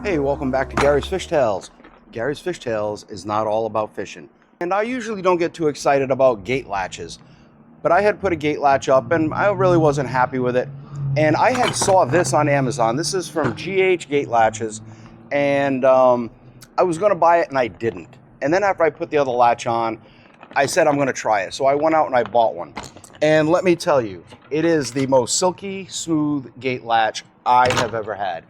Hey, welcome back to Gary's Fish Tales. Gary's Fish Tales is not all about fishing. And I usually don't get too excited about gate latches, but I had put a gate latch up and I really wasn't happy with it. And I had saw this on Amazon. This is from GH Gate Latches. And I was gonna buy it and I didn't. And then after I put the other latch on, I said I'm gonna try it. So I went out and I bought one. And let me tell you, it is the most silky smooth gate latch I have ever had.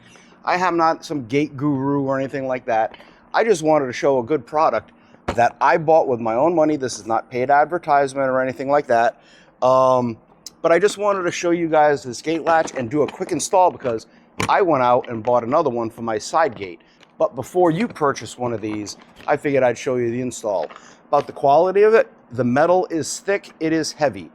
I am not some gate guru or anything like that. I just wanted to show a good product that I bought with my own money. This is not paid advertisement or anything like that. But I just wanted to show you guys this gate latch and do a quick install because I went out and bought another one for my side gate. But before you purchase one of these, I figured I'd show you the install. About the quality of it, the metal is thick, it is heavy.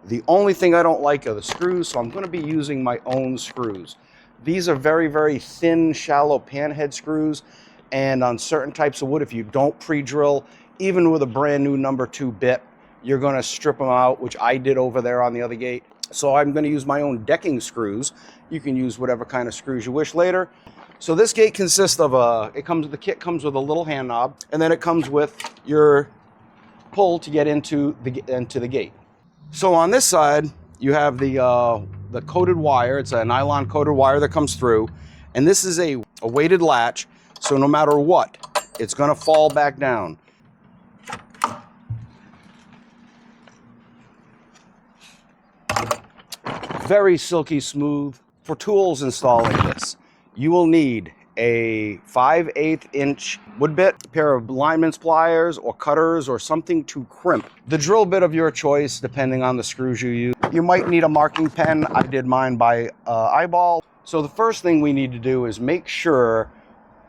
The only thing I don't like are the screws, so I'm going to be using my own screws. These are very, very thin, shallow panhead screws, and on certain types of wood, if you don't pre-drill, even with a brand new number 2 bit, you're going to strip them out, which I did over there on the other gate. So I'm going to use my own decking screws. You can use whatever kind of screws you wish later. So this gate consists of the kit comes with a little hand knob, and then it comes with your pull to get into the gate. So on this side, you have the coated wire. It's a nylon coated wire that comes through, and this is a weighted latch, so no matter what, it's going to fall back down. Very silky smooth. For tools installing this, you will need a 5/8 inch wood bit, a pair of lineman's pliers or cutters or something to crimp. The drill bit of your choice, depending on the screws you use. You might need a marking pen. I did mine by eyeball. So the first thing we need to do is make sure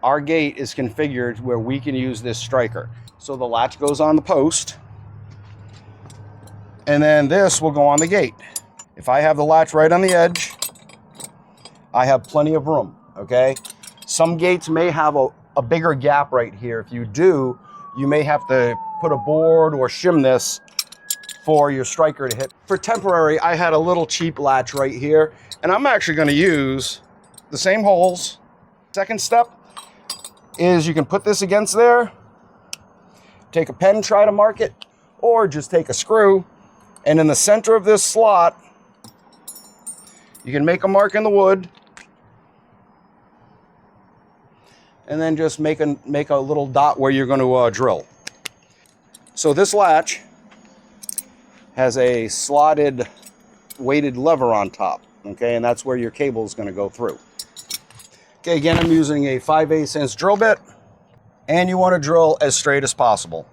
our gate is configured where we can use this striker. So the latch goes on the post, and then this will go on the gate. If I have the latch right on the edge, I have plenty of room, okay? Some gates may have a bigger gap right here. If you do, you may have to put a board or shim this for your striker to hit. For temporary, I had a little cheap latch right here, and I'm actually gonna use the same holes. Second step is you can put this against there, take a pen, try to mark it, or just take a screw, and in the center of this slot, you can make a mark in the wood, and then just make a little dot where you're going to drill. So this latch has a slotted weighted lever on top, okay, and that's where your cable is going to go through. Okay, again, I'm using a 5/8 inch drill bit, and you want to drill as straight as possible.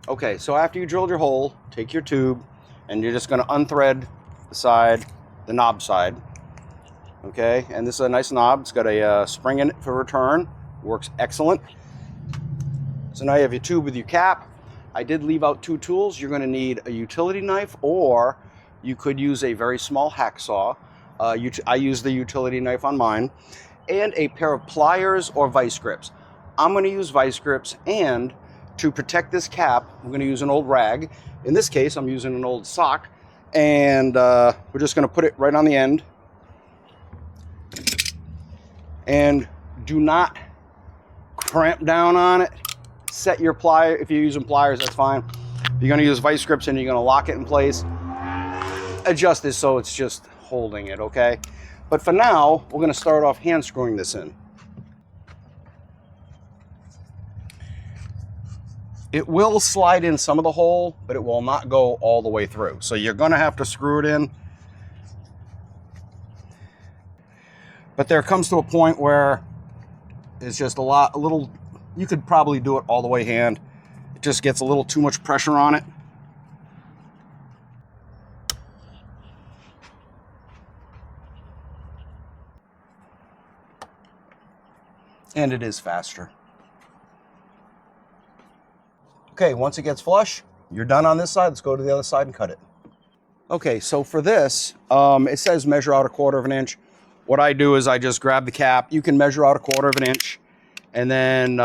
Okay, so after you drilled your hole, take your tube, and you're just going to unthread the knob side, okay? And this is a nice knob. It's got a spring in it for return. Works excellent. So now you have your tube with your cap. I did leave out 2 tools. You're going to need a utility knife, or you could use a very small hacksaw. I use the utility knife on mine, and a pair of pliers or vice grips. I'm going to use vice grips, and to protect this cap, I'm going to use an old rag. In this case, I'm using an old sock. And we're just going to put it right on the end. And do not cramp down on it. Set your plier. If you're using pliers, that's fine. If you're going to use vice grips and you're going to lock it in place, adjust it so it's just holding it, okay? But for now, we're going to start off hand screwing this in. It will slide in some of the hole, but it will not go all the way through. So you're going to have to screw it in. But there comes to a point where it's just a little, you could probably do it all the way hand. It just gets a little too much pressure on it. And it is faster. Okay, once it gets flush, you're done on this side. Let's go to the other side and cut it. Okay, so for this, it says measure out 1/4 inch. What I do is I just grab the cap. You can measure out 1/4 inch and then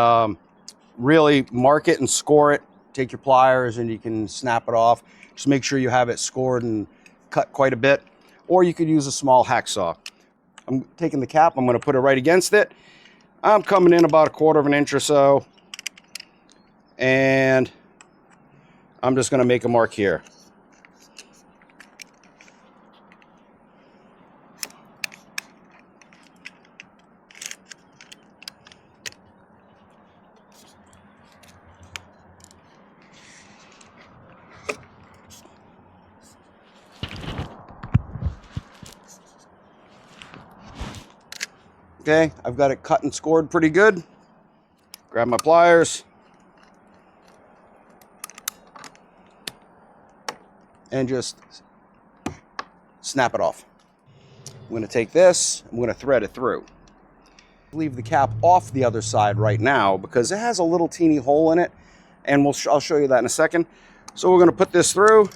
really mark it and score it. Take your pliers and you can snap it off. Just make sure you have it scored and cut quite a bit, or you could use a small hacksaw. I'm taking the cap, I'm going to put it right against it. I'm coming in about 1/4 of an inch or so, and I'm just going to make a mark here. Okay, I've got it cut and scored pretty good. Grab my pliers and just snap it off. I'm going to take this, I'm going to thread it through. Leave the cap off the other side right now because it has a little teeny hole in it, and I'll show you that in a second. So we're going to put this through.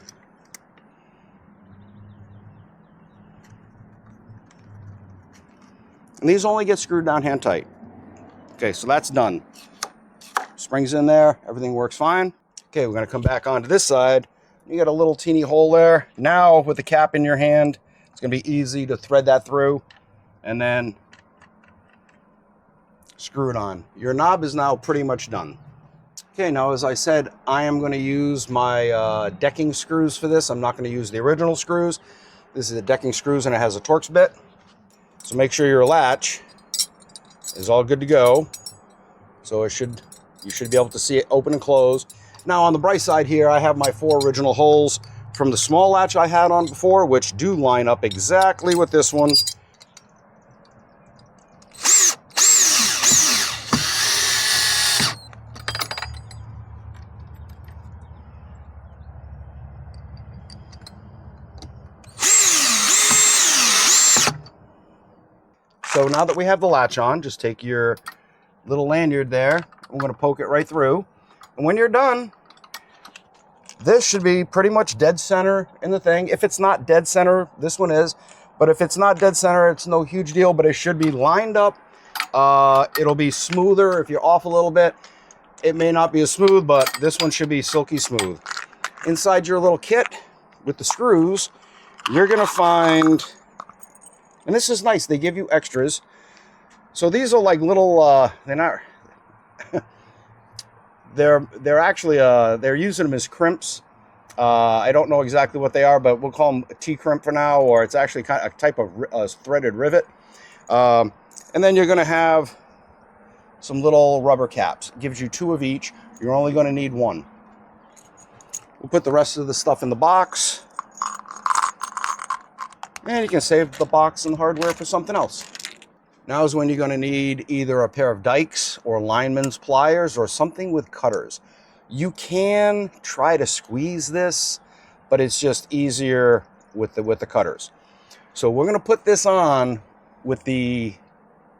And these only get screwed down hand tight. Okay, so that's done. Springs in there, everything works fine. Okay, we're going to come back onto this side. You got a little teeny hole there. Now, with the cap in your hand, it's going to be easy to thread that through and then screw it on. Your knob is now pretty much done. Okay, now as I said, I am going to use my decking screws for this. I'm not going to use the original screws. This is the decking screws, and it has a Torx bit. So make sure your latch is all good to go. So you should be able to see it open and close. Now on the bright side here, I have my 4 original holes from the small latch I had on before, which do line up exactly with this one. So now that we have the latch on, just take your little lanyard there. I'm going to poke it right through. And when you're done, this should be pretty much dead center in the thing. If it's not dead center, this one is. But if it's not dead center, it's no huge deal, but it should be lined up. It'll be smoother if you're off a little bit. It may not be as smooth, but this one should be silky smooth. Inside your little kit with the screws, you're going to find... And this is nice, they give you extras. So these are like little, they're not, they're actually, they're using them as crimps. I don't know exactly what they are, but we'll call them a T-crimp for now, or it's actually kind of a type of threaded rivet. And then you're gonna have some little rubber caps. It gives you 2 of each. You're only gonna need 1. We'll put the rest of the stuff in the box. And you can save the box and the hardware for something else. Now is when you're going to need either a pair of dikes or lineman's pliers or something with cutters. You can try to squeeze this, but it's just easier with the cutters. So we're going to put this on with the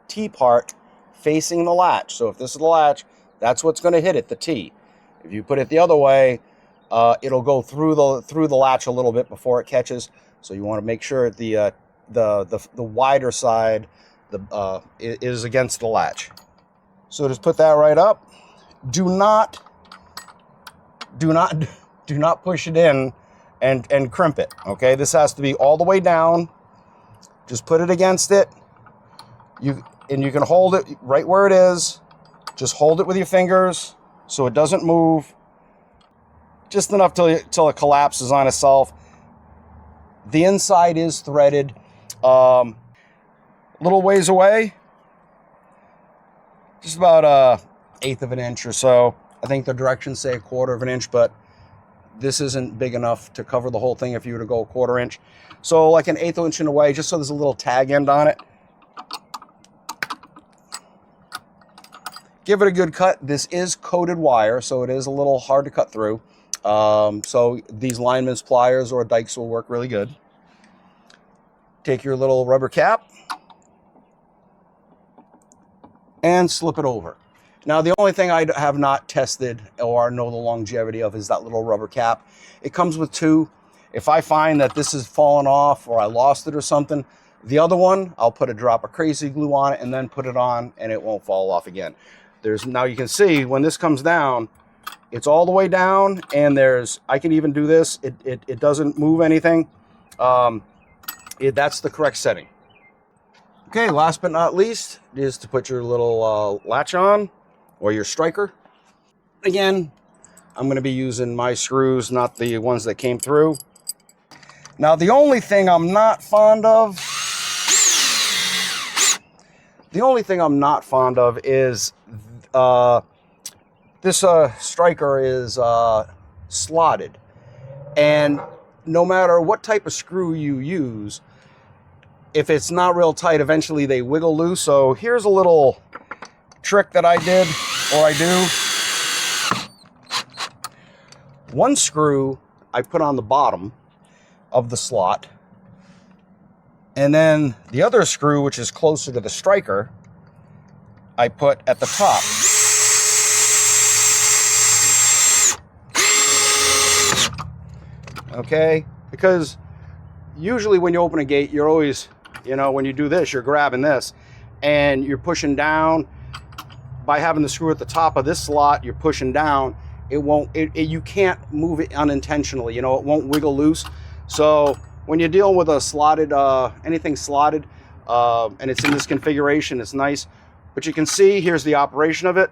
T part facing the latch. So if this is the latch, that's what's going to hit it, the T. If you put it the other way, it'll go through the latch a little bit before it catches. So you want to make sure the wider side is against the latch. So just put that right up. Do not push it in and crimp it. Okay, this has to be all the way down. Just put it against it. You can hold it right where it is. Just hold it with your fingers so it doesn't move. Just enough till it collapses on itself. The inside is threaded. Little ways away, just about 1/8 of an inch or so. I think the directions say 1/4 of an inch, but this isn't big enough to cover the whole thing if you were to go 1/4 inch. So like 1/8 inch away, just so there's a little tag end on it. Give it a good cut. This is coated wire, so it is a little hard to cut through. So these lineman's pliers or dikes will work really good. Take your little rubber cap and slip it over. Now the only thing I have not tested or know the longevity of is that little rubber cap. It comes with 2. If I find that this is fallen off or I lost it or something, the other one, I'll put a drop of crazy glue on it and then put it on and it won't fall off again. Now you can see when this comes down, it's all the way down, and I can even do this. It doesn't move anything. That's the correct setting. Okay, last but not least is to put your little latch on, or your striker. Again, I'm going to be using my screws, not the ones that came through. Now, the only thing I'm not fond of, is this striker is slotted. And no matter what type of screw you use, if it's not real tight, eventually they wiggle loose. So here's a little trick that I did, or I do. One screw I put on the bottom of the slot, and then the other screw, which is closer to the striker, I put at the top. Okay, because usually when you open a gate, you're always, when you do this, you're grabbing this and you're pushing down. By having the screw at the top of this slot, you're pushing down. You can't move it unintentionally, it won't wiggle loose. So when you're dealing with a slotted, anything slotted, and it's in this configuration, it's nice. But you can see, here's the operation of it.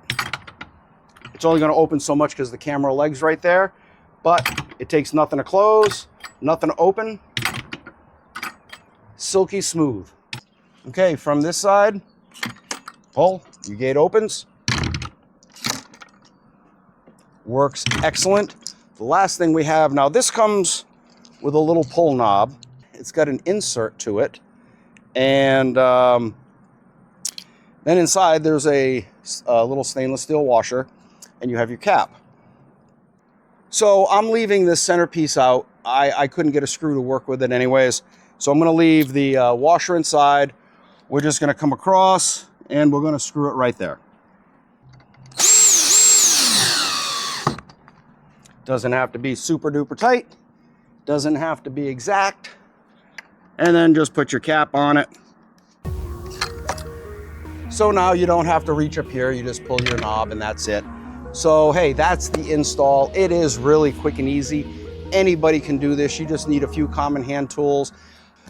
It's only going to open so much because the camera leg's right there, but it takes nothing to close, nothing to open. Silky smooth. Okay, from this side, pull, your gate opens. Works excellent. The last thing we have, now this comes with a little pull knob. It's got an insert to it. And then inside there's a little stainless steel washer, and you have your cap. So I'm leaving this centerpiece out. I couldn't get a screw to work with it anyways. So I'm going to leave the washer inside. We're just going to come across and we're going to screw it right there. Doesn't have to be super duper tight. Doesn't have to be exact. And then just put your cap on it. So now you don't have to reach up here. You just pull your knob and that's it. So hey, that's the install. It is really quick and easy. Anybody can do this. You just need a few common hand tools.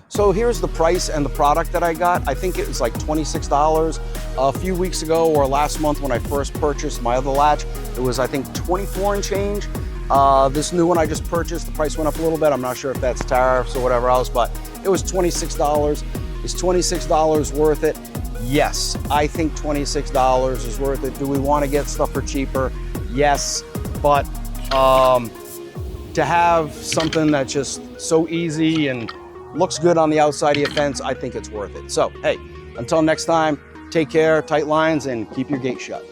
So here's the price and the product that I got. I think it was like $26 a few weeks ago, or last month when I first purchased my other latch. It was, I think, 24 and change. This new one I just purchased, the price went up a little bit. I'm not sure if that's tariffs or whatever else, but it was $26. Is $26 worth it? Yes, I think $26 is worth it. Do we want to get stuff for cheaper? Yes, but to have something that's just so easy and looks good on the outside of your fence, I think it's worth it. So, hey, until next time, take care, tight lines, and keep your gate shut.